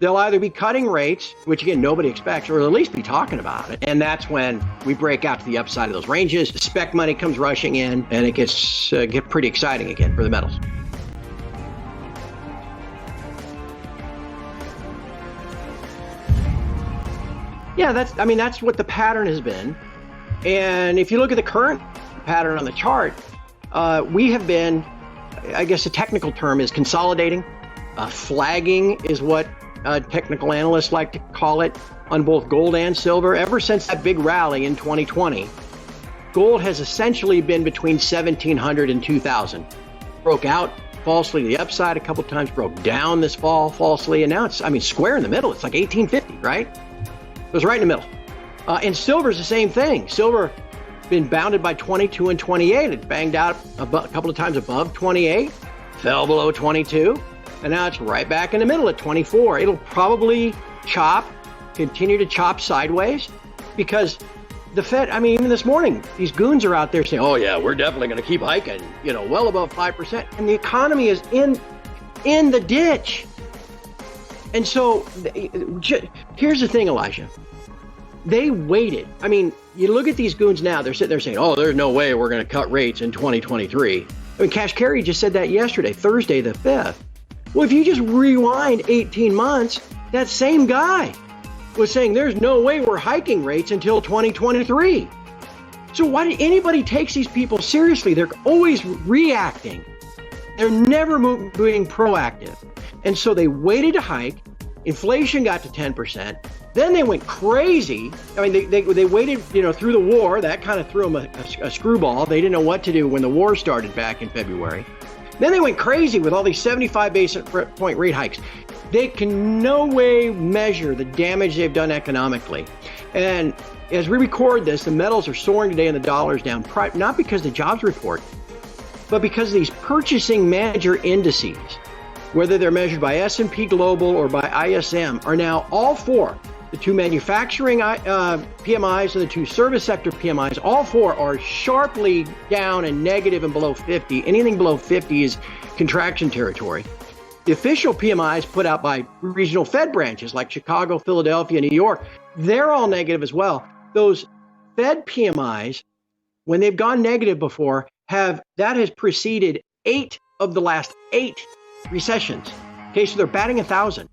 they'll either be cutting rates, which again, nobody expects, or at least be talking about it. And that's when we break out to the upside of those ranges. The spec money comes rushing in, and it gets get pretty exciting again for the metals. Yeah, that's what the pattern has been. And if you look at the current pattern on the chart, we have been, I guess the technical term is consolidating. Flagging is what technical analysts like to call it on both gold and silver. Ever since that big rally in 2020, gold has essentially been between 1,700 and 2,000. Broke out falsely to the upside a couple times, broke down this fall falsely, and now it's, square in the middle. It's like 1850, right? It was right in the middle. And silver's the same thing. Silver been bounded by 22 and 28. It banged out a couple of times above 28, fell below 22. And now it's right back in the middle at 24. It'll probably continue to chop sideways because the Fed, even this morning, these goons are out there saying, oh yeah, we're definitely going to keep hiking, well above 5%. And the economy is in the ditch. And so here's the thing, Elijah. They waited. You look at these goons now, they're sitting there saying, oh, there's no way we're going to cut rates in 2023. Cash Carey just said that yesterday, Thursday the 5th. Well, if you just rewind 18 months, that same guy was saying there's no way we're hiking rates until 2023. So why did anybody take these people seriously? They're always reacting. They're never being proactive. And so they waited to hike. Inflation got to 10%. Then they went crazy. They waited, through the war. That kind of threw them a screwball. They didn't know what to do when the war started back in February. Then they went crazy with all these 75 basis point rate hikes. They can no way measure the damage they've done economically. And as we record this, the metals are soaring today and the dollar's down, not because of the jobs report, but because of these purchasing manager indices, whether they're measured by S&P Global or by ISM, are now all four. The two manufacturing PMIs and the two service sector PMIs, all four are sharply down and negative and below 50. Anything below 50 is contraction territory. The official PMIs put out by regional Fed branches like Chicago, Philadelphia, New York, they're all negative as well. Those Fed PMIs, when they've gone negative before, that has preceded 8 of the last 8 recessions. Okay, so they're batting 1,000.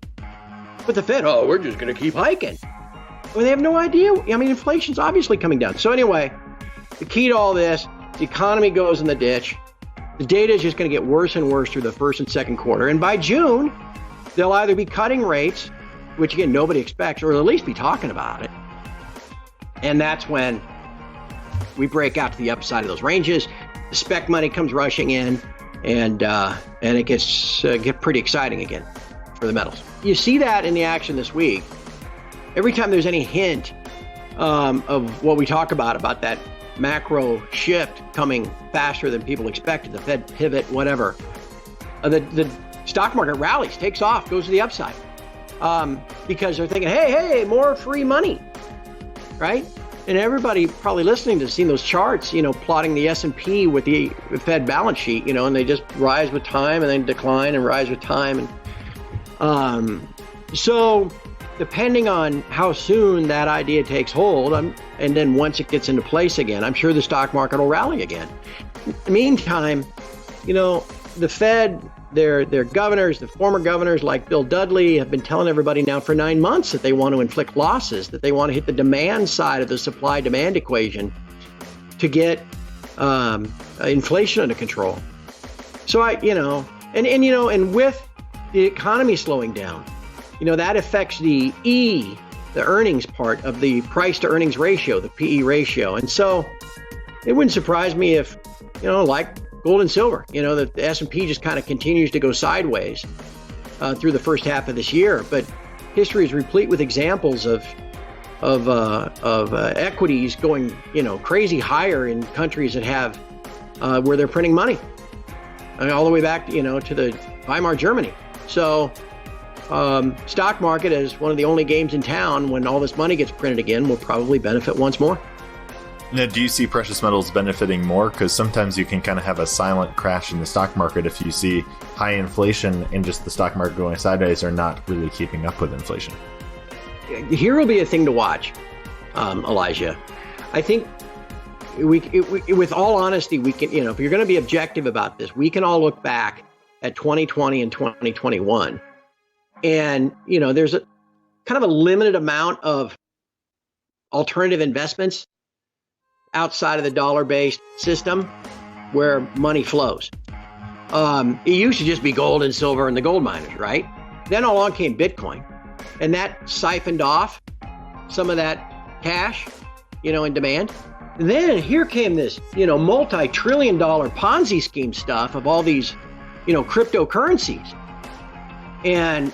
But the Fed, we're just going to keep hiking. Well, they have no idea. Inflation's obviously coming down. So anyway, the key to all this, the economy goes in the ditch. The data is just going to get worse and worse through the first and second quarter. And by June, they'll either be cutting rates, which again, nobody expects, or at least be talking about it. And that's when we break out to the upside of those ranges. The spec money comes rushing in, and it gets pretty exciting again for the metals. You see that in the action this week. Every time there's any hint of what we talk about that macro shift coming faster than people expected, the Fed pivot, whatever, the stock market rallies, takes off, goes to the upside, because they're thinking, hey, more free money, right? And everybody probably listening to seen those charts, plotting the S&P with the Fed balance sheet, and they just rise with time and then decline and rise with time. And so depending on how soon that idea takes hold, and then once it gets into place again, I'm sure the stock market will rally again. In the meantime, the Fed, their governors, the former governors like Bill Dudley, have been telling everybody now for 9 months that they want to inflict losses, that they want to hit the demand side of the supply-demand equation to get inflation under control. So and with the economy slowing down, that affects the earnings part of the price to earnings ratio, the PE ratio. And so it wouldn't surprise me if, like gold and silver, the S&P just kind of continues to go sideways through the first half of this year. But history is replete with examples of equities going, crazy higher in countries that have where they're printing money, all the way back, to the Weimar Germany. So stock market, as one of the only games in town when all this money gets printed again, will probably benefit once more. Now, do you see precious metals benefiting more? Because sometimes you can kind of have a silent crash in the stock market if you see high inflation and just the stock market going sideways or not really keeping up with inflation. Here will be a thing to watch, Elijah. I think with all honesty, we can, if you're going to be objective about this, we can all look back at 2020 and 2021. And, there's a kind of a limited amount of alternative investments outside of the dollar-based system where money flows. It used to just be gold and silver and the gold miners, right? Then along came Bitcoin, and that siphoned off some of that cash, in demand. And then here came this, multi-trillion-dollar Ponzi scheme stuff of all these, cryptocurrencies. And,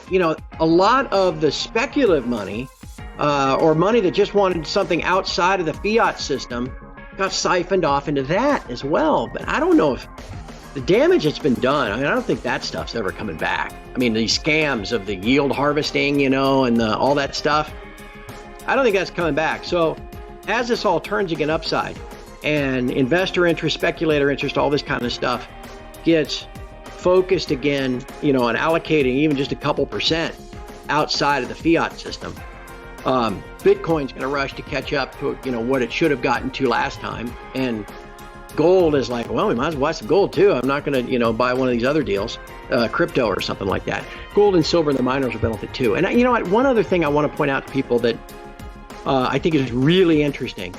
a lot of the speculative money or money that just wanted something outside of the fiat system got siphoned off into that as well. But I don't know if the damage that's been done, I don't think that stuff's ever coming back. These scams of the yield harvesting, and all that stuff, I don't think that's coming back. So as this all turns again upside and investor interest, speculator interest, all this kind of stuff gets focused again, on allocating even just a couple percent outside of the fiat system, Bitcoin's going to rush to catch up to, what it should have gotten to last time. And gold is like, well, we might as well buy some gold too. I'm not going to, buy one of these other deals, crypto or something like that. Gold and silver and the miners will benefit too. And you know what? One other thing I want to point out to people that I think is really interesting.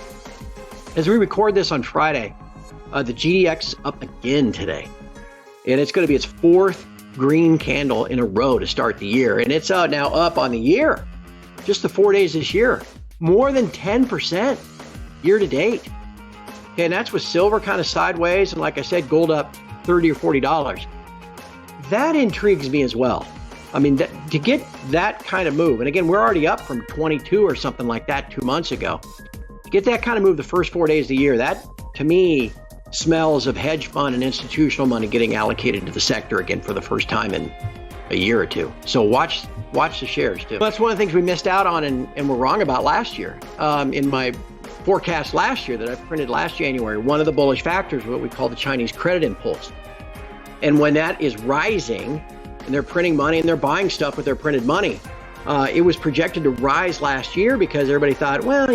As we record this on Friday, the GDX is up again today. And it's going to be its fourth green candle in a row to start the year. And it's now up on the year. Just the 4 days this year, more than 10% year to date. Okay, and that's with silver kind of sideways. And like I said, gold up $30 or $40. That intrigues me as well. To get that kind of move, and again, we're already up from 22 or something like that 2 months ago. To get that kind of move the first 4 days of the year, that to me smells of hedge fund and institutional money getting allocated to the sector again for the first time in a year or two. So watch the shares too. That's one of the things we missed out on and were wrong about last year. In my forecast last year that I printed last January, one of the bullish factors was what we call the Chinese credit impulse. And when that is rising and they're printing money and they're buying stuff with their printed money, it was projected to rise last year because everybody thought, well,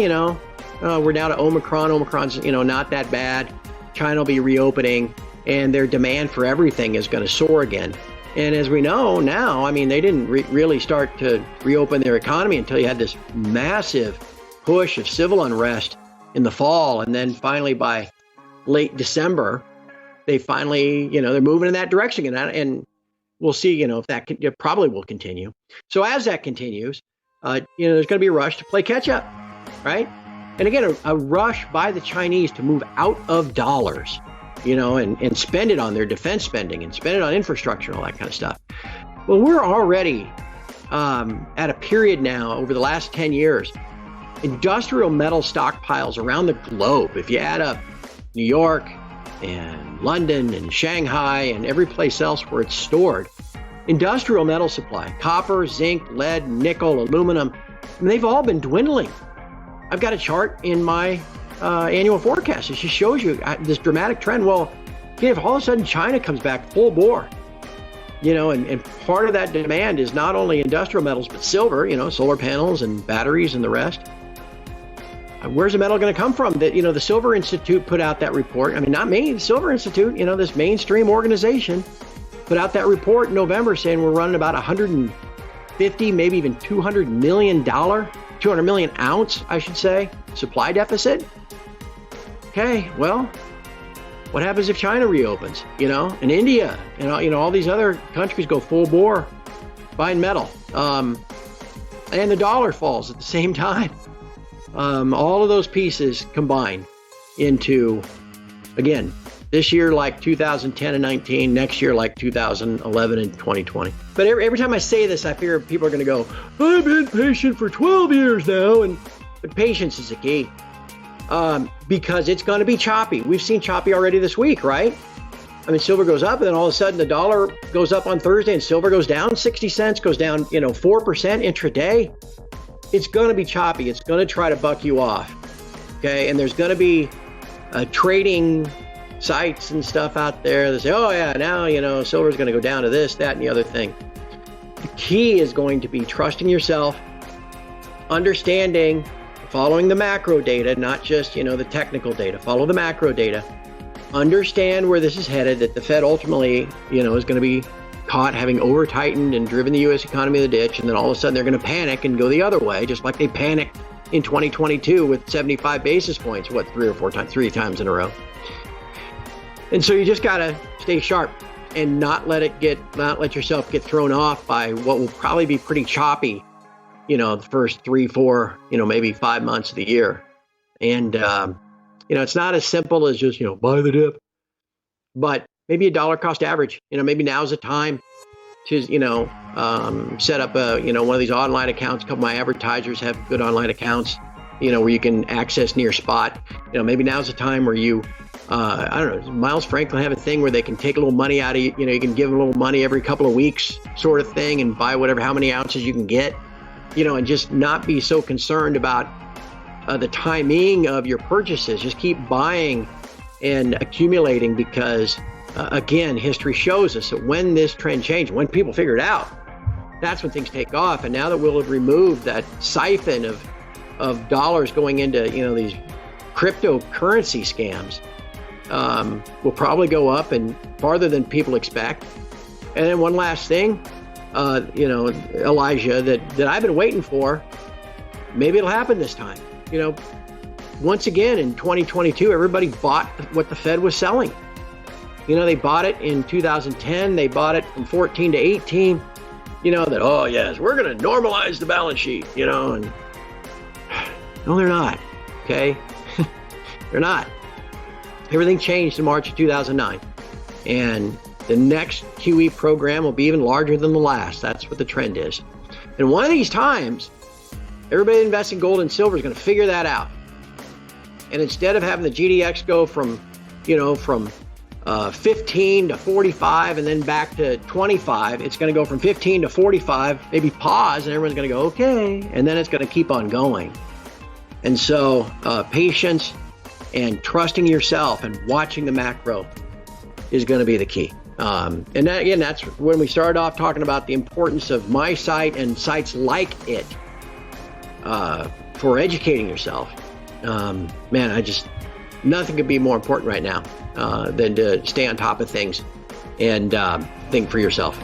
we're now to Omicron. Omicron's, not that bad. China will be reopening and their demand for everything is going to soar again. And as we know now, they didn't really start to reopen their economy until you had this massive push of civil unrest in the fall. And then finally by late December, they finally, they're moving in that direction. And we'll see, if that it probably will continue. So as that continues, there's going to be a rush to play catch up, right? And again, a rush by the Chinese to move out of dollars, and spend it on their defense spending and spend it on infrastructure and all that kind of stuff. Well, we're already at a period now over the last 10 years, industrial metal stockpiles around the globe. If you add up New York and London and Shanghai and every place else where it's stored, industrial metal supply, copper, zinc, lead, nickel, aluminum, they've all been dwindling. I've got a chart in my annual forecast. It just shows you this dramatic trend. Well, if all of a sudden China comes back full bore, and part of that demand is not only industrial metals, but silver, solar panels and batteries and the rest. Where's the metal going to come from? That, the Silver Institute put out that report. Not me, the Silver Institute, this mainstream organization put out that report in November saying we're running about 150, maybe even $200 million 200 million ounce, I should say, supply deficit. Okay, well, what happens if China reopens, and India, and all these other countries go full bore buying metal, and the dollar falls at the same time. All of those pieces combine into, again, this year like 2010 and 19, next year like 2011 and 2020. But every time I say this, I figure people are going to go, I've been patient for 12 years now. But patience is the key, because it's going to be choppy. We've seen choppy already this week, right? Silver goes up, and then all of a sudden the dollar goes up on Thursday, and silver goes down 60 cents, goes down 4% intraday. It's going to be choppy. It's going to try to buck you off. Okay, and there's going to be trading sites and stuff out there that say, oh yeah, now, silver's going to go down to this, that, and the other thing. The key is going to be trusting yourself, understanding, following the macro data, not just, the technical data. Follow the macro data. Understand where this is headed, that the Fed ultimately, is going to be caught having over-tightened and driven the U.S. economy to the ditch, and then all of a sudden they're going to panic and go the other way, just like they panicked in 2022 with 75 basis points, three times in a row. And so you just got to stay sharp and not let yourself get thrown off by what will probably be pretty choppy, the first 3, 4, maybe 5 months of the year. And, it's not as simple as just, buy the dip, but maybe a dollar cost average. Maybe now's the time to, set up one of these online accounts. A couple of my advertisers have good online accounts, where you can access near spot. Maybe now's the time where you, I don't know, does Miles Franklin have a thing where they can take a little money out of you, you can give them a little money every couple of weeks sort of thing and buy how many ounces you can get, and just not be so concerned about the timing of your purchases. Just keep buying and accumulating because, again, history shows us that when this trend changes, when people figure it out, that's when things take off. And now that we'll have removed that siphon of dollars going into, these cryptocurrency scams, will probably go up and farther than people expect. And then one last thing, Elijah, that I've been waiting for, maybe it'll happen this time. Once again, in 2022, everybody bought what the Fed was selling. They bought it in 2010. They bought it from 14 to 18, that, oh, yes, we're going to normalize the balance sheet, and no, they're not. Okay. They're not. Everything changed in March of 2009. And the next QE program will be even larger than the last. That's what the trend is. And one of these times, everybody that invests in gold and silver is going to figure that out. And instead of having the GDX go from 15 to 45 and then back to 25, it's going to go from 15 to 45, maybe pause, and everyone's going to go, okay. And then it's going to keep on going. And so patience and trusting yourself and watching the macro is going to be the key. And that, again, that's when we started off talking about the importance of my site and sites like it for educating yourself. Nothing could be more important right now than to stay on top of things and think for yourself.